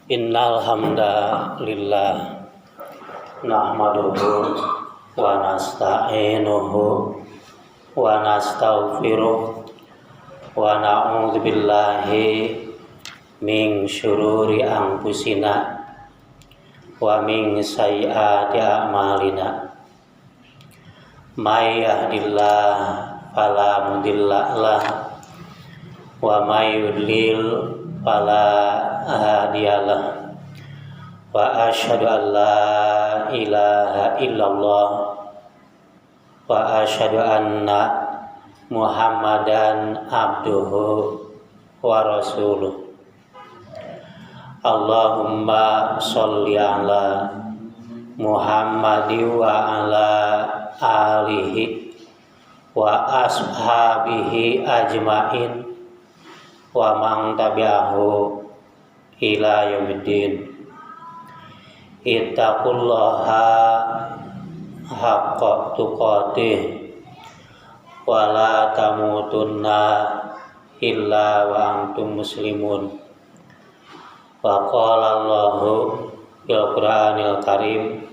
Innal hamdalillah nahmaduhu wa nasta'inuhu wa nastaghfiruh wa na'udzu billahi min syururi anfusina wa min sayyiati a'malina. May yahdihillahu fala mudilla lahu wa may yudlil fala hadiyalah. Wa asyhadu an la ilaha illallah wa asyhadu anna Muhammadan abduhu wa rasuluh. Allahumma sholli ala Muhammadi wa ala alihi wa ashabihi ajmain wa man tabi'ahu ila yaumiddin. Ittaqullaha haqqa tuqatih wa la tamutunna illa wa antum muslimun. Wa qala Allahu fil Qur'anil Karim,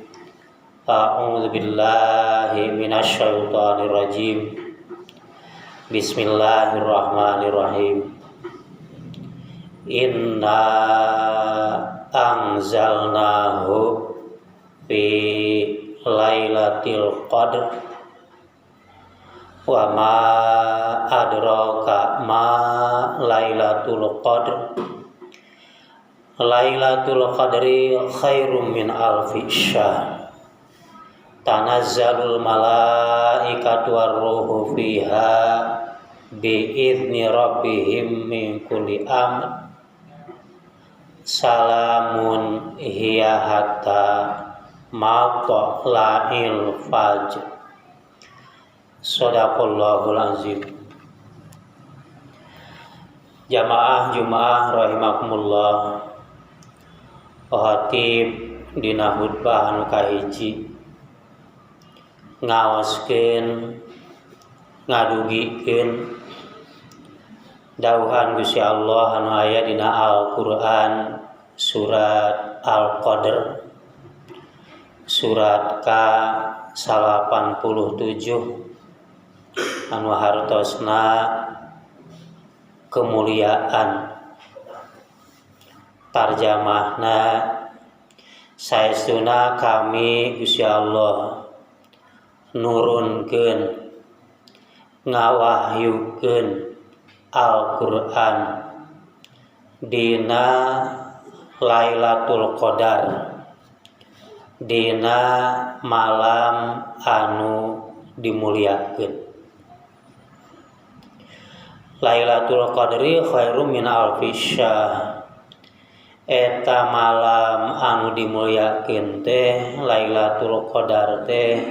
a'udzu billahi minasy syaithanir rajim. Bismillahirrahmanirrahim. Inna anzalnahu fi lailatul qadr wa ma adraka ma lailatul qadr. Lailatul qadri khairum min alfi syahr. Tanazzalul malaikatu warruhu fiha bi'izni rabbihim min kulli amr. Salamun hiya hatta matla'il fajr. Shadaqallahul azim. Jamaah Jumaah rahimakumullah. Khatib dina khutbah anu kahiji ngaoskeun ngadugikeun dauhan Gusti Allah anu aya dina Al-Qur'an surat Al-Qadr surat K87 anu hartosna kemuliaan. Tarjamahna saestuna kami Gusti Allah nurunkeun ngawahyukeun Al-Qur'an dina Lailatul Qadar, dina malam anu dimuliakeun. Lailatul Qadri khairum min alfi syahr. Eta malam anu dimuliakeun teh Lailatul Qadar teh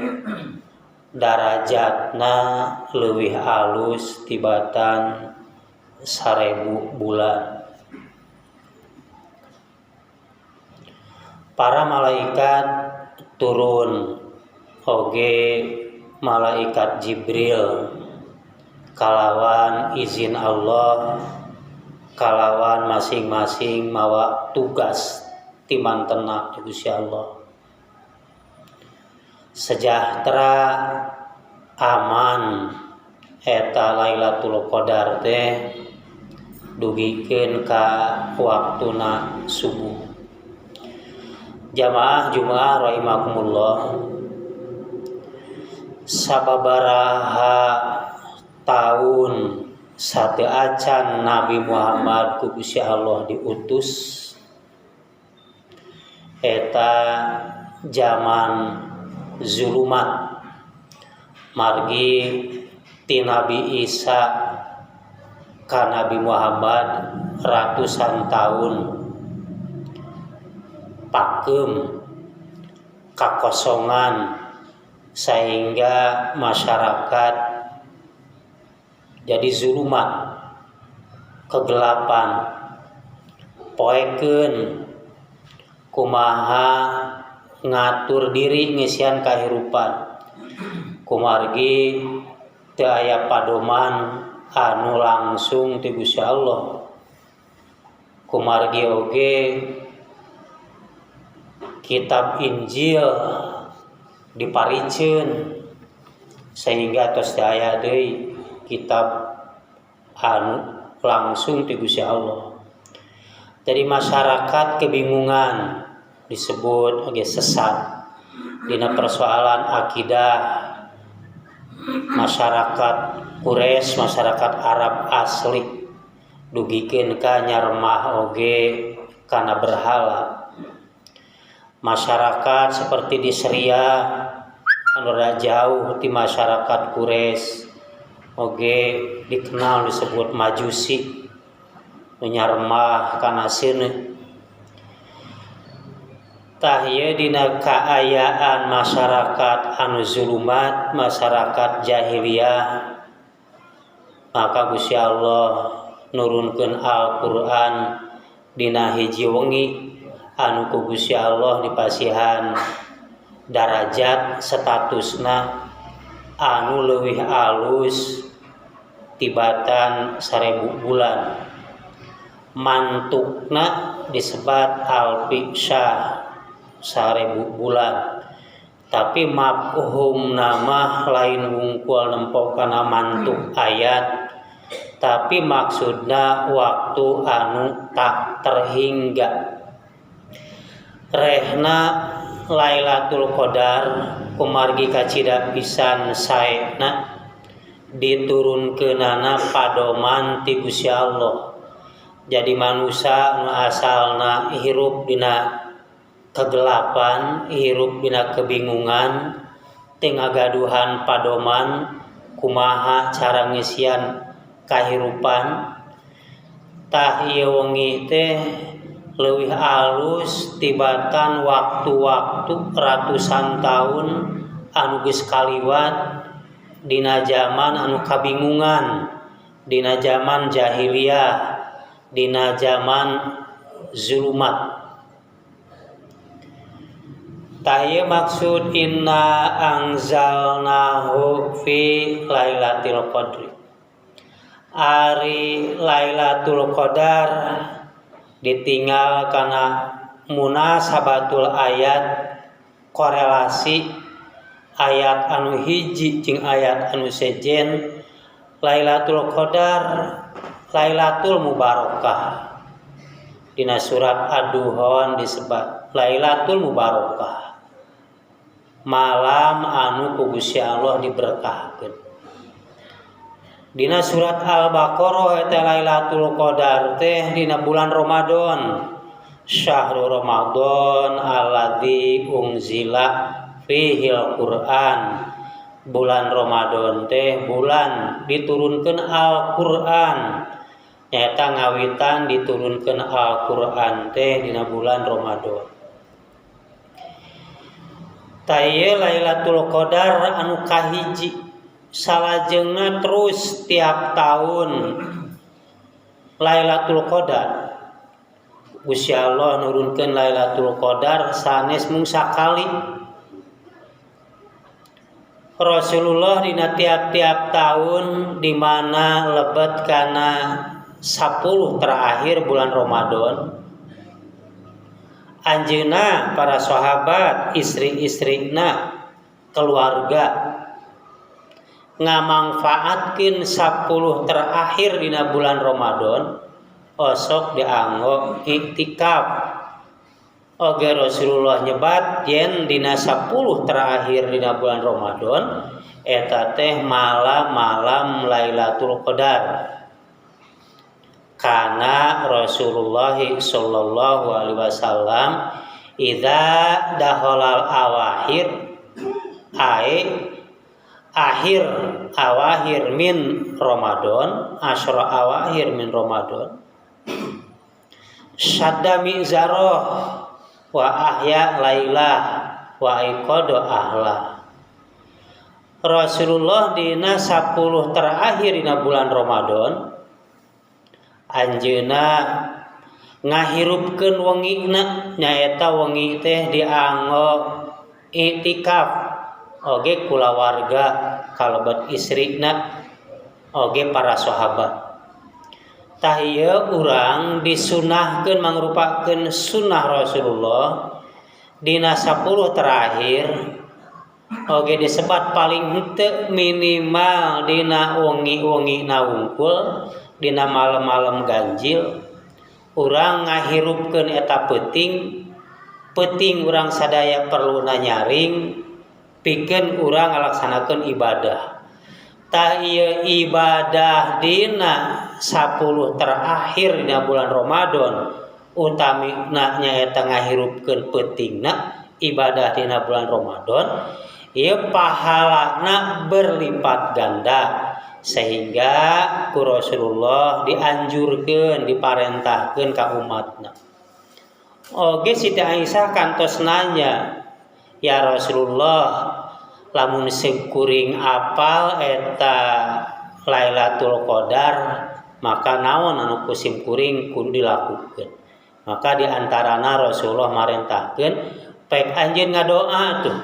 darajatna leuwih alus tibatan 1000 bulan. Para malaikat turun oge malaikat Jibril kalawan izin Allah, kalawan masing-masing mawa tugas timantena di Gusti Allah. Sejahtera aman eta Lailatul Qadar teh dugikeun ka waktuna subuh. Jamaah Jumaah rahimakumullah. Sababaraha taun sateu acan Nabi Muhammad ku Gusti Allah diutus, eta zaman zulumat margi ti Nabi Isa ka Nabi Muhammad ratusan tahun pakeum kakosongan sehingga masyarakat jadi zulumat, kegelapan. Poekeun kumaha ngatur diri ngisian kahirupan, kumargi teu aya padoman anu langsung ti Gusti Allah. Kumargi oge kitab Injil diparikeun sehingga tos aya deui kitab anu langsung ti Gusti Allah. Jadi masyarakat kebingungan disebut oge sesat dina persoalan akidah. Masyarakat Quraisy, masyarakat Arab asli dugikeun ka nyaremah oge kana berhala. Masyarakat seperti di Syria anu jauh ti masyarakat Quraisy oge dikenal disebut Majusi nyaremah kana seuneu. Tah ieu dina kaayaan masyarakat anu zulumat, masyarakat jahiliyah, maka Gusti Allah nurunkeun Al-Qur'an dina hiji wengi anu ku Gusti Allah dipasihan darajat statusna anu leuwih alus tibatan 1000 bulan. Mantukna disebat alfi-syah 1000 bulan, tapi mafhum nama lain wungkul nempo kana mantuk ayat, tapi maksudna waktu anu tak terhingga. Rehna Lailatul Qadar kumargi kacida pisan saena diturunkeunana padoman ti Gusti Allah. Jadi manusia anu asalna hirup dina kegelapan, hirup dina kebingungan, teu ngagaduhan padoman kumaha cara ngisian kahirupan. Tah ieu wengi teh leuwih alus tibatan waktu-waktu ratusan tahun anu geus kaliwat dina zaman anu kabingungan, dina zaman jahiliyah, dina zaman zulumat. Tah maksud inna anzalnahu fi lailatul qadri. Ari Lailatul Qadar ditinggal kana munasabatul ayat, korelasi ayat anu hiji jeung ayat anu sejen. Lailatul Qadar Lailatul Mubarakah. Dina surat Ad-Duhan disebut Lailatul Mubarakah, malam anu ku Gusti Allah diberkahkeun. Dina surat Al-Baqarah eta Lailatul Qadar teh dina bulan Ramadan. Syahrul Ramadan alladzi unzila fihil Qur'an. Bulan Ramadan teh bulan diturunkeun Al-Qur'an. Nyata ngawitan diturunkeun Al-Qur'an teh dina bulan Ramadan. Taya Lailatul Qadar anu kahiji salajengna terus tiap tahun Lailatul Qadar. Gusti Allah nurunkeun Lailatul Qadar sanes mung sakali. Rasulullah dina tiap-tiap tahun di mana lebet kana 10 terakhir bulan Ramadan, anjeunna para sahabat, istri-istrina, keluarga ngamangfaatkeun 10 terakhir dina bulan Ramadan osok dianggo iktikaf. Oge Rasulullah nyebat yen dina 10 terakhir dina bulan Ramadan eta teh malam-malam Lailatul Qadar. Karena Rasulullah sallallahu alaihi wasallam idza daholal awahir akhir awahir min Ramadan, asyra awahir min Ramadan, syadda mizarah wa ahya lailah wa iqada ahla. Rasulullah dina 10 terakhir dina bulan Ramadan anjeunna ngahirupkeun wengina, nyaeta wengi teh dianggo iktikaf oge kulawarga kalebet istrina oge para sahabat. Tah ieu urang disunahkeun mangrupakeun sunnah Rasulullah dina 10 terakhir oge disebat paling henteu minimal dina wengi-wengi na wungkul dina malam-malam ganjil urang ngahirupkeun eta peuting urang sadaya perlu nyaring pikeun urang ngalaksanakeun ibadah. Tah ieu ibadah dina 10 terakhir dina bulan Ramadan utamina nyaeta ngahirupkeun peutingna ibadah dina bulan Ramadan ieu pahalana berlipat ganda sehingga ku Rasulullah dianjurkeun diparentahkeun ka umatna. Oge Siti Aisyah kantos nanya, ya Rasulullah lamun sekuring apal eta Lailatul Qadar maka naon anu kusim kuring kudu dilakukeun. Maka diantarana Rasulullah marentahkeun pek anjeun ngadoa tuh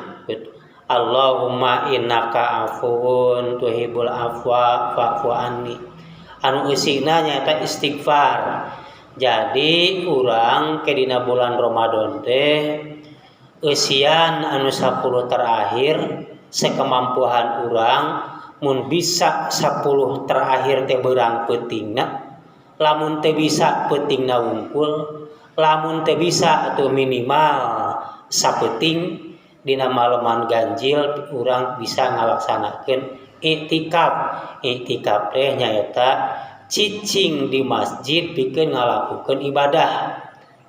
Allahumma innaka afuwun tuhibbul afwa fa'fu anni. Anu eusina nyaeta istighfar. Jadi urang ke dina bulan Ramadan teh eusian anu 10 terakhir sekemampuan urang mun bisa 10 terakhir teh beurang peutingna lamun teu bisa peutingna wungkul lamun teu bisa atuh minimal sapeuting dina maleman ganjil urang bisa ngalaksanakeun iktikaf. Iktikaf teh nyaeta cicing di masjid pikeun ngalakukeun ibadah.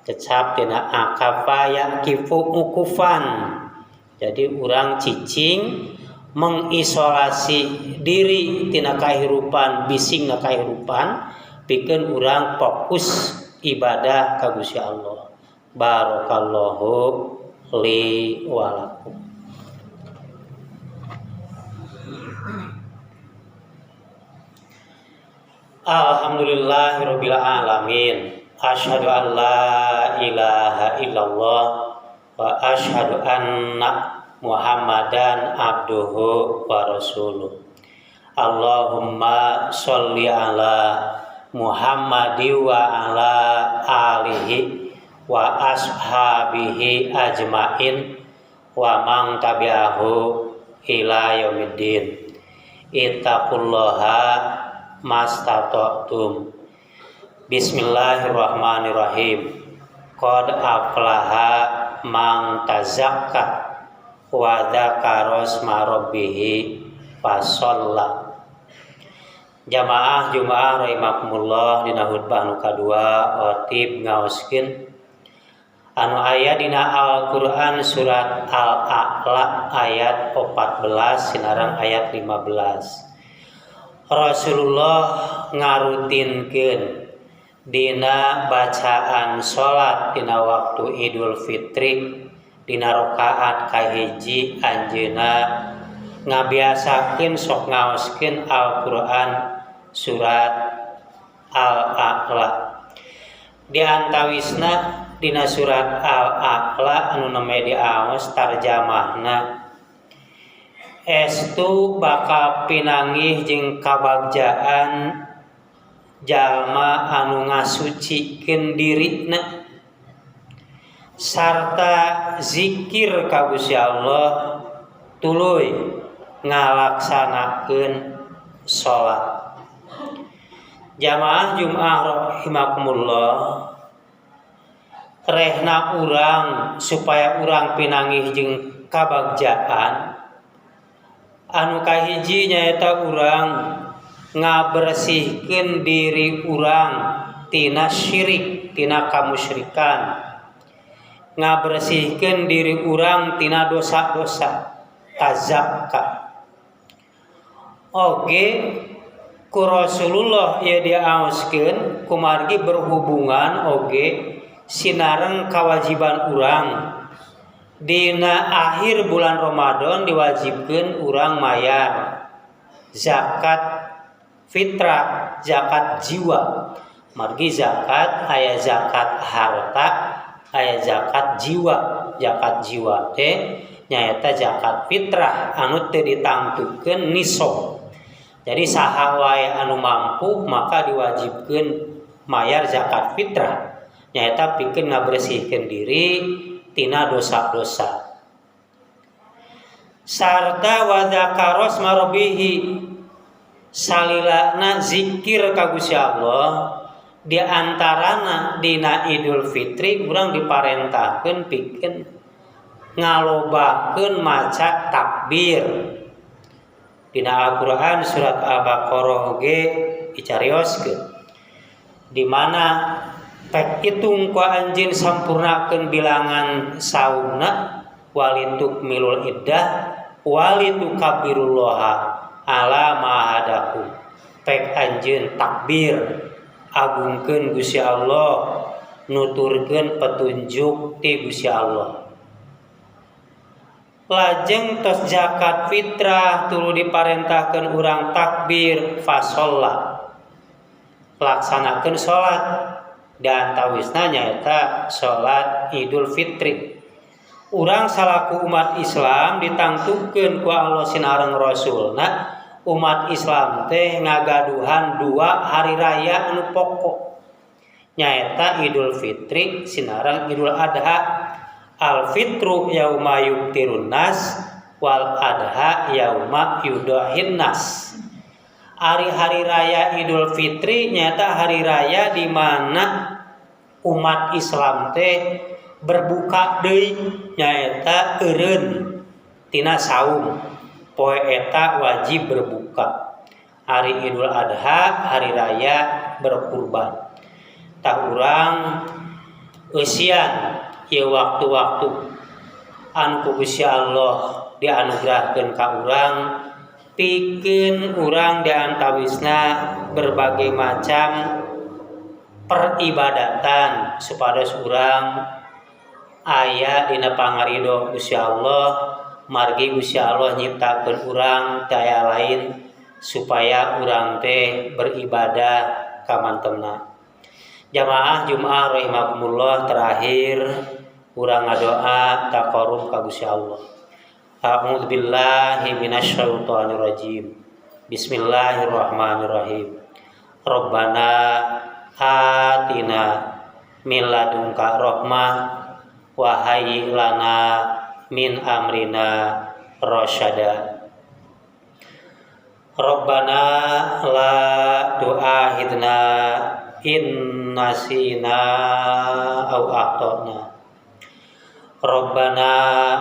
Kecap tina akafa yaqifu ukufan. Jadi urang cicing mengisolasi diri tina kahirupan bisingna kahirupan pikeun urang fokus ibadah ka Gusti Allah. Barakallahu li wa lakum. Alhamdulillahirabbil alamin. Asyhadu an la ilaha illallah wa asyhadu anna Muhammadan abduhu wa rasuluh. Allahumma sholli ala Muhammadi wa ala alihi wa ashabihi ajmain wa man tabi'ahu ila yaumiddin. Ittaqullaha mastata'tum. Bismillahirrahmanirrahim. Qad aflaha man tazakka wa dzakara asma rabbih fasalla. Jamaah Jumaah rahimakumullah dina khutbah nu kadua khatib ngaoskeun anu aya dina Al-Qur'an surat Al-A'la ayat 14 sinareng ayat 15. Rasulullah ngarutinkeun dina bacaan salat dina waktu Idul Fitri dina rakaat kahiji anjeunna ngabiasakeun sok ngaoskeun Al-Qur'an surat Al-A'la. Di antawisna dina surat Al-A'la anu neme diaos tarjamahna estu bakal pinanggih jeung kabagjaan jalma anu ngasucikeun dirina sarta zikir ka Gusti Allah tuluy ngalaksanakeun salat. Jamaah Jumaah rahimakumullah, rehna urang supaya urang pinanggih jeung kabagjaan anu kahiji nyaeta urang ngabersihkeun diri urang tina syirik, tina kamusyrikan, ngabersihkeun diri urang tina dosa-dosa, tazakka. Oge ku Rasulullah ieu diaoskeun kumargi berhubungan oge sinareng kawajiban urang dina akhir bulan Ramadan diwajibkeun urang mayar zakat fitrah, zakat jiwa. Margi zakat aya zakat harta, aya zakat jiwa. Zakat jiwa teh nyaeta zakat fitrah anu teu ditangtukeun nisab. Jadi saha wae anu mampu maka diwajibkeun mayar zakat fitrah. Nyaeta pikeun ngabersihkeun diri tina dosa-dosa. Sarta wa dzakaros marobihi salilana zikir ka Gusti Allah di antarana dina Idul Fitri urang diparentahkeun pikeun ngalobakeun maca takbir. Dina Al-Qur'an surat Al-Baqarah ge dicarioskeun di mana pek itung ku anjeun sampurnakeun bilangan saumna walituk milul iddah walituk kabirullaha ala mahadakum. Pek anjeun takbir agungkeun Gusti Allah nuturkeun petunjuk ti Gusti Allah. Lajeng tos zakat fitrah tuluy diparentahkeun urang takbir fasolla laksanakeun salat dan tawisna nyaeta salat Idul Fitri. Urang salaku umat Islam ditangtukeun ku Allah sinareng Rasulna umat Islam teh ngagaduhan 2 hari raya anu pokok nyaeta Idul Fitri sinareng Idul Adha. Al fitru yauma yuftirun nas wal adha yauma yudahin nas. Hari-hari raya Idul Fitri nyaeta hari raya di mana umat Islam teh berbuka deui nyaeta eureun tina saum. Poe eta wajib berbuka. Hari Idul Adha hari raya berkurban. Tah urang eusian ieu waktu-waktu anu ku Gusti Allah dianugerahkeun ka urang pikeun urang diantawisna berbagai macam peribadatan supados urang aya dina pangaridho Gusti Allah margi Gusti Allah nyiptakeun urang daya lain supaya urang teh beribadah ka mantemna. Jamaah Jumat rahimakumullah, terakhir urang ngadoa taqarrub ka Gusti Allah. A'udzu billahi minasyaitonir rajim. Bismillahirrahmanirrahim. Rabbana atina min ladunka rahmah wa hayyi lana min amrina rasyada. Rabbana la tu'akhidna in nasina aw akhtana. Rabbana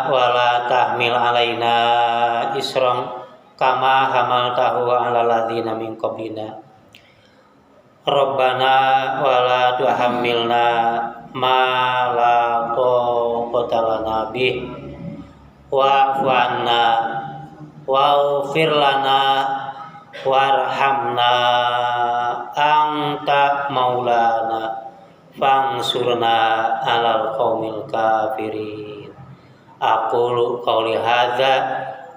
wala tahmil alaina isran kama hamaltahu ala ladzina min qablina. Rabbana wala tuhammilna ma la taqata lana bih wa'fu 'anna waghfir lana warhamna anta maulana fangsurna alal qaumil kafirin. Aqulu qauli hadza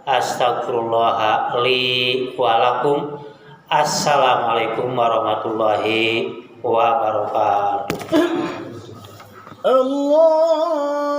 astaghfirullah li wa lakum. Assalamualaikum warahmatullahi wabarakatuh. Allah